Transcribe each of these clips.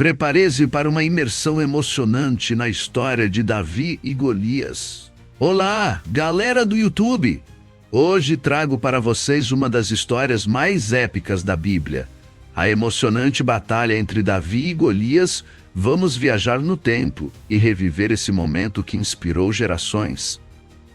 Prepare-se para uma imersão emocionante na história de Davi e Golias. Olá, galera do YouTube! Hoje trago para vocês uma das histórias mais épicas da Bíblia. A emocionante batalha entre Davi e Golias. Vamos viajar no tempo e reviver esse momento que inspirou gerações.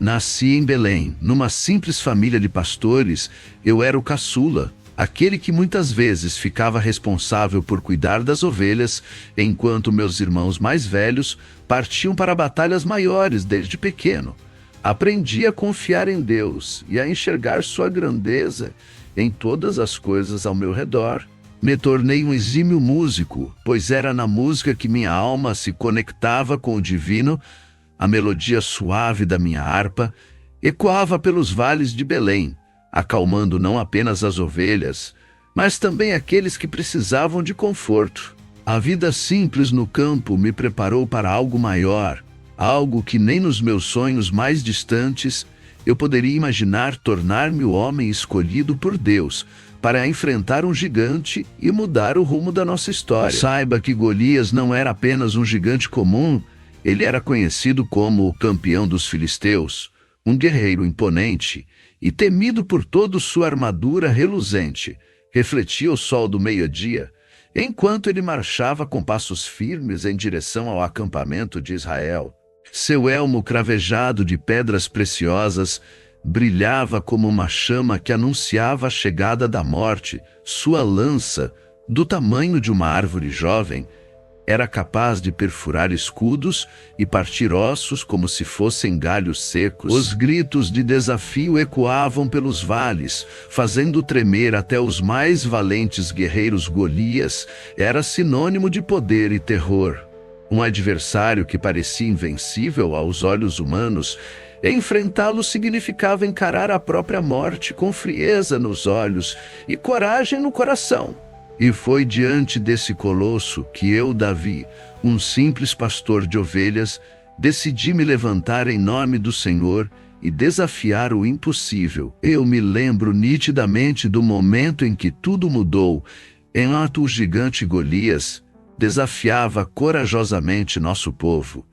Nasci em Belém, numa simples família de pastores. Eu era o caçula, aquele que muitas vezes ficava responsável por cuidar das ovelhas, enquanto meus irmãos mais velhos partiam para batalhas maiores desde pequeno. Aprendi a confiar em Deus e a enxergar sua grandeza em todas as coisas ao meu redor. Me tornei um exímio músico, pois era na música que minha alma se conectava com o divino. A melodia suave da minha harpa ecoava pelos vales de Belém, acalmando não apenas as ovelhas, mas também aqueles que precisavam de conforto. A vida simples no campo me preparou para algo maior, algo que nem nos meus sonhos mais distantes eu poderia imaginar: tornar-me o homem escolhido por Deus para enfrentar um gigante e mudar o rumo da nossa história. Saiba que Golias não era apenas um gigante comum, ele era conhecido como o campeão dos filisteus, um guerreiro imponente e temido por toda sua armadura reluzente. Refletia o sol do meio-dia, enquanto ele marchava com passos firmes em direção ao acampamento de Israel. Seu elmo cravejado de pedras preciosas brilhava como uma chama que anunciava a chegada da morte. Sua lança, do tamanho de uma árvore jovem, era capaz de perfurar escudos e partir ossos como se fossem galhos secos. Os gritos de desafio ecoavam pelos vales, fazendo tremer até os mais valentes guerreiros. Golias era sinônimo de poder e terror. Um adversário que parecia invencível aos olhos humanos. Enfrentá-lo significava encarar a própria morte com frieza nos olhos e coragem no coração. E foi diante desse colosso que eu, Davi, um simples pastor de ovelhas, decidi me levantar em nome do Senhor e desafiar o impossível. Eu me lembro nitidamente do momento em que tudo mudou. Enquanto o gigante Golias desafiava corajosamente nosso povo,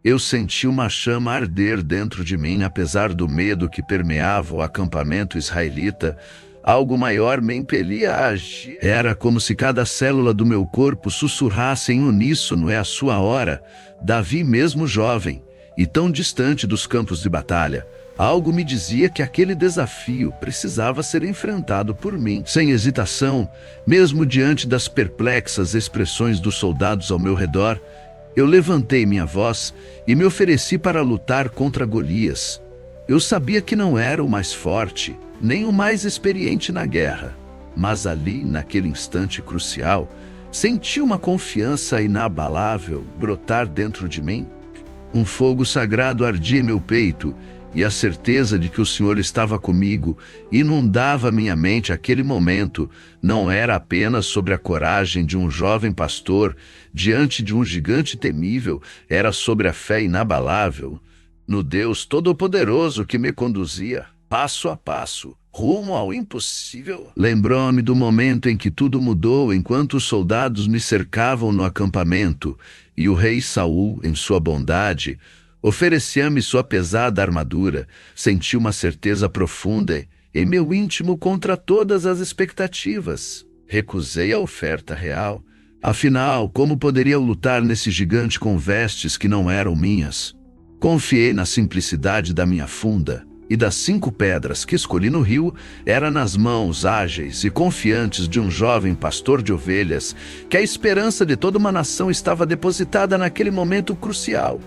eu senti uma chama arder dentro de mim. Apesar do medo que permeava o acampamento israelita, algo maior me impelia a agir. Era como se cada célula do meu corpo sussurrasse em uníssono: é a sua hora. Davi, mesmo jovem e tão distante dos campos de batalha, algo me dizia que aquele desafio precisava ser enfrentado por mim. Sem hesitação, mesmo diante das perplexas expressões dos soldados ao meu redor, eu levantei minha voz e me ofereci para lutar contra Golias. Eu sabia que não era o mais forte, nem o mais experiente na guerra, mas ali, naquele instante crucial, senti uma confiança inabalável brotar dentro de mim. Um fogo sagrado ardia em meu peito, e a certeza de que o Senhor estava comigo inundava minha mente. Aquele momento não era apenas sobre a coragem de um jovem pastor diante de um gigante temível, era sobre a fé inabalável no Deus Todo-Poderoso que me conduzia, passo a passo, rumo ao impossível. Lembrou-me do momento em que tudo mudou enquanto os soldados me cercavam no acampamento e o rei Saul, em sua bondade, oferecia-me sua pesada armadura. Senti uma certeza profunda em meu íntimo contra todas as expectativas. Recusei a oferta real. Afinal, como poderia eu lutar nesse gigante com vestes que não eram minhas? Confiei na simplicidade da minha funda e das 5 pedras que escolhi no rio. Era nas mãos ágeis e confiantes de um jovem pastor de ovelhas que a esperança de toda uma nação estava depositada naquele momento crucial.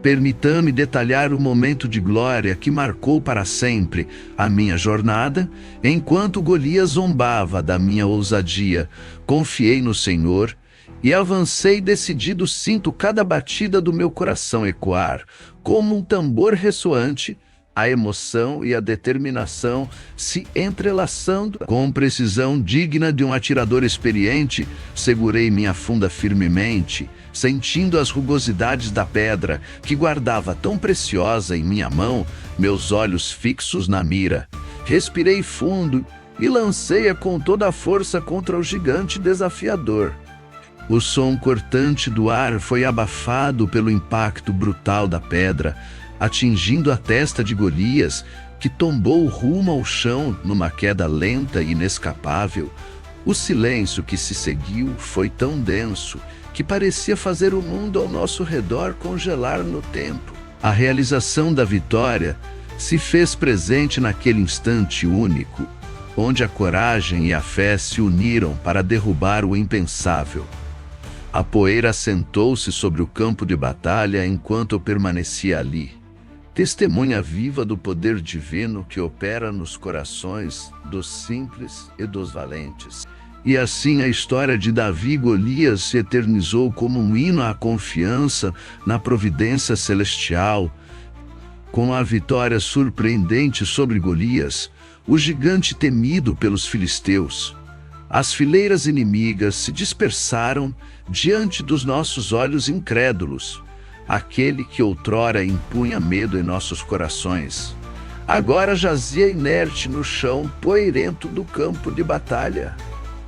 Permita-me detalhar o momento de glória que marcou para sempre a minha jornada. Enquanto Golias zombava da minha ousadia, confiei no Senhor e avancei decidido. Sinto cada batida do meu coração ecoar como um tambor ressoante, a emoção e a determinação se entrelaçando. Com precisão digna de um atirador experiente, segurei minha funda firmemente, sentindo as rugosidades da pedra que guardava tão preciosa em minha mão, meus olhos fixos na mira. Respirei fundo e lancei-a com toda a força contra o gigante desafiador. O som cortante do ar foi abafado pelo impacto brutal da pedra, atingindo a testa de Golias, que tombou rumo ao chão numa queda lenta e inescapável. O silêncio que se seguiu foi tão denso que parecia fazer o mundo ao nosso redor congelar no tempo. A realização da vitória se fez presente naquele instante único, onde a coragem e a fé se uniram para derrubar o impensável. A poeira assentou-se sobre o campo de batalha enquanto eu permanecia ali, testemunha viva do poder divino que opera nos corações dos simples e dos valentes. E assim a história de Davi e Golias se eternizou como um hino à confiança na providência celestial. Com a vitória surpreendente sobre Golias, o gigante temido pelos filisteus, as fileiras inimigas se dispersaram diante dos nossos olhos incrédulos. Aquele que outrora impunha medo em nossos corações, agora jazia inerte no chão poeirento do campo de batalha.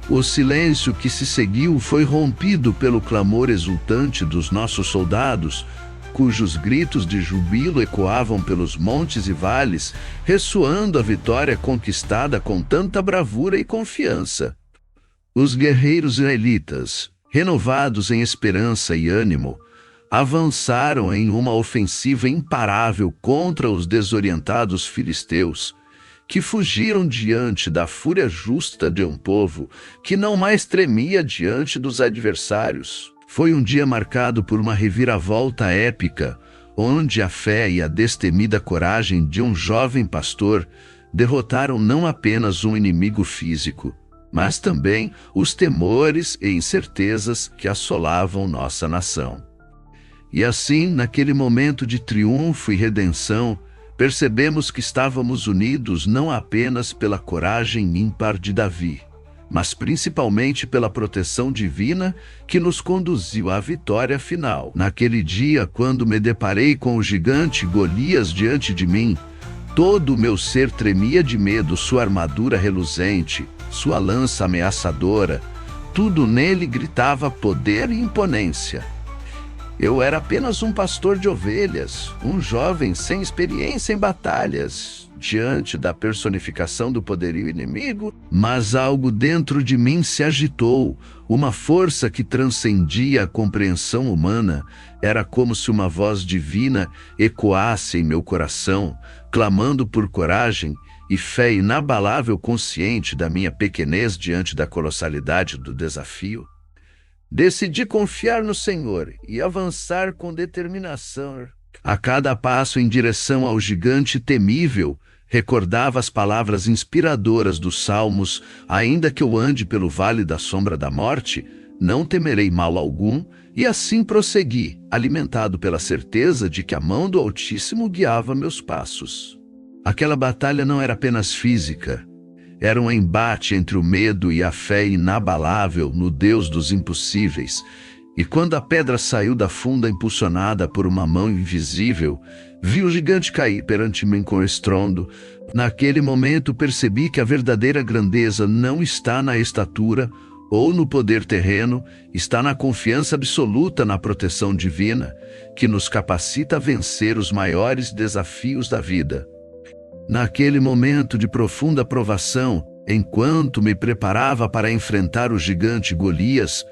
O silêncio que se seguiu foi rompido pelo clamor exultante dos nossos soldados, cujos gritos de júbilo ecoavam pelos montes e vales, ressoando a vitória conquistada com tanta bravura e confiança. Os guerreiros israelitas, renovados em esperança e ânimo, avançaram em uma ofensiva imparável contra os desorientados filisteus, que fugiram diante da fúria justa de um povo que não mais tremia diante dos adversários. Foi um dia marcado por uma reviravolta épica, onde a fé e a destemida coragem de um jovem pastor derrotaram não apenas um inimigo físico, mas também os temores e incertezas que assolavam nossa nação. E assim, naquele momento de triunfo e redenção, percebemos que estávamos unidos não apenas pela coragem ímpar de Davi, mas principalmente pela proteção divina que nos conduziu à vitória final. Naquele dia, quando me deparei com o gigante Golias diante de mim, todo o meu ser tremia de medo, sua armadura reluzente, sua lança ameaçadora, tudo nele gritava poder e imponência. Eu era apenas um pastor de ovelhas, um jovem sem experiência em batalhas, diante da personificação do poderio inimigo, mas algo dentro de mim se agitou, uma força que transcendia a compreensão humana. Era como se uma voz divina ecoasse em meu coração, clamando por coragem e fé inabalável, consciente da minha pequenez diante da colossalidade do desafio. Decidi confiar no Senhor e avançar com determinação. A cada passo em direção ao gigante temível, recordava as palavras inspiradoras dos Salmos: ainda que eu ande pelo vale da sombra da morte, não temerei mal algum, e assim prossegui, alimentado pela certeza de que a mão do Altíssimo guiava meus passos. Aquela batalha não era apenas física. Era um embate entre o medo e a fé inabalável no Deus dos impossíveis. E quando a pedra saiu da funda impulsionada por uma mão invisível, vi o gigante cair perante mim com estrondo. Naquele momento percebi que a verdadeira grandeza não está na estatura ou no poder terreno, está na confiança absoluta na proteção divina, que nos capacita a vencer os maiores desafios da vida. Naquele momento de profunda provação, enquanto me preparava para enfrentar o gigante Golias,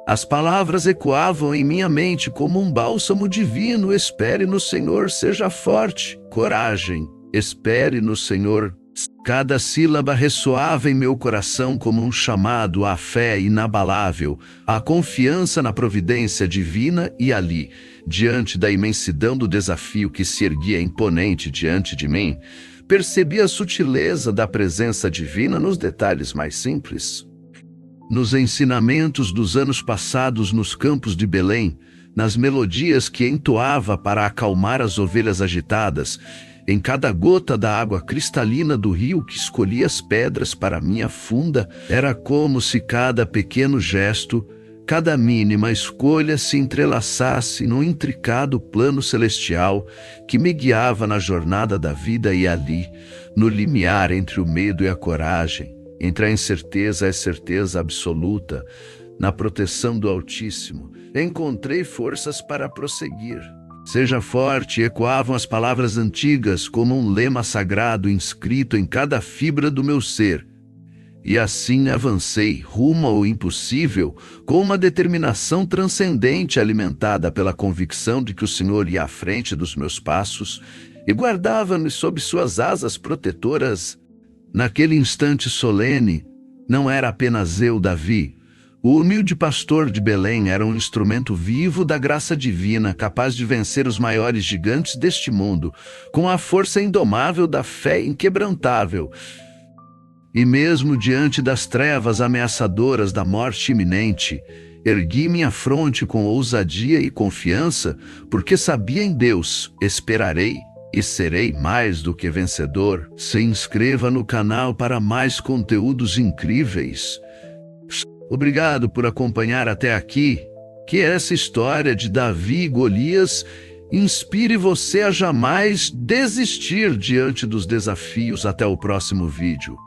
as palavras ecoavam em minha mente como um bálsamo divino: espere no Senhor, seja forte, coragem, espere no Senhor. Cada sílaba ressoava em meu coração como um chamado à fé inabalável, à confiança na providência divina. E ali, diante da imensidão do desafio que se erguia imponente diante de mim, percebi a sutileza da presença divina nos detalhes mais simples. Nos ensinamentos dos anos passados nos campos de Belém, nas melodias que entoava para acalmar as ovelhas agitadas, em cada gota da água cristalina do rio que escolhia as pedras para minha funda, era como se cada pequeno gesto, cada mínima escolha se entrelaçasse num intricado plano celestial que me guiava na jornada da vida. E ali, no limiar entre o medo e a coragem, entre a incerteza e a certeza absoluta, Na proteção do Altíssimo, encontrei forças para prosseguir. Seja forte, ecoavam as palavras antigas como um lema sagrado inscrito em cada fibra do meu ser. E assim avancei rumo ao impossível, com uma determinação transcendente alimentada pela convicção de que o Senhor ia à frente dos meus passos e guardava-me sob suas asas protetoras. Naquele instante solene, não era apenas eu, Davi. O humilde pastor de Belém era um instrumento vivo da graça divina, capaz de vencer os maiores gigantes deste mundo, com a força indomável da fé inquebrantável. E mesmo diante das trevas ameaçadoras da morte iminente, ergui minha fronte com ousadia e confiança, porque sabia em Deus, esperarei e serei mais do que vencedor. Se inscreva no canal para mais conteúdos incríveis. Obrigado por acompanhar até aqui. Que essa história de Davi e Golias inspire você a jamais desistir diante dos desafios. Até o próximo vídeo.